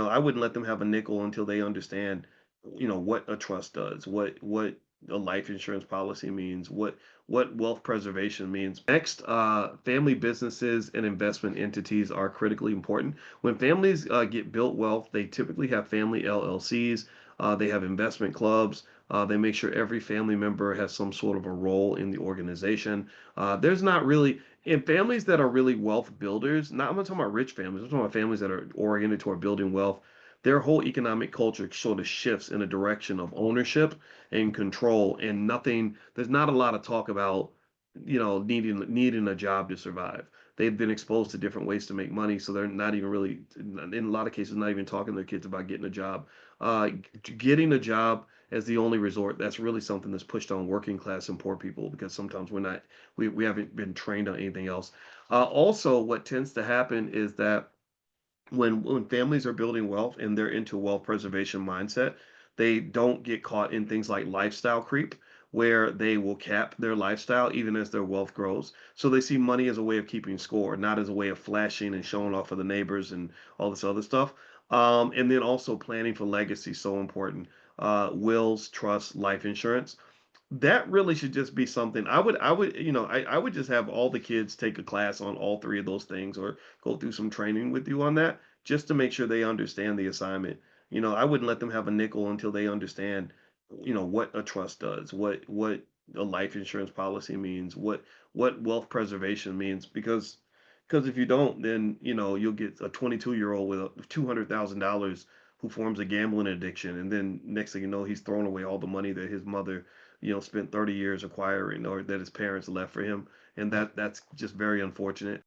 I wouldn't let them have a nickel until they understand, what a trust does, what a life insurance policy means, what wealth preservation means. Next, family businesses and investment entities are critically important. When families get built wealth, they typically have family LLCs. They have investment clubs. They make sure every family member has some sort of a role in the organization. There's not really in families that are really wealth builders. Not I'm not talking about rich families. I'm talking about families that are oriented toward building wealth. Their whole economic culture sort of shifts in a direction of ownership and control, and nothing. There's not a lot of talk about needing a job to survive. They've been exposed to different ways to make money, so they're not even really, in a lot of cases, not even talking to their kids about getting a job. Getting a job as the only resort, that's really something that's pushed on working class and poor people because sometimes we haven't been trained on anything else. Also, what tends to happen is that when families are building wealth and they're into wealth preservation mindset, they don't get caught in things like lifestyle creep, where they will cap their lifestyle even as their wealth grows. So they see money as a way of keeping score, not as a way of flashing and showing off for the neighbors and all this other stuff. And then also planning for legacy, so important. Wills, trusts, life insurance, that really should just be something I would just have all the kids take a class on all three of those things or go through some training with you on that just to make sure they understand the assignment. I wouldn't let them have a nickel until they understand, what a trust does, what a life insurance policy means, what wealth preservation means, because if you don't, then you'll get a 22-year-old with a $200,000 who forms a gambling addiction, and then next thing you know, he's throwing away all the money that his mother spent 30 years acquiring or that his parents left for him. And that's just very unfortunate.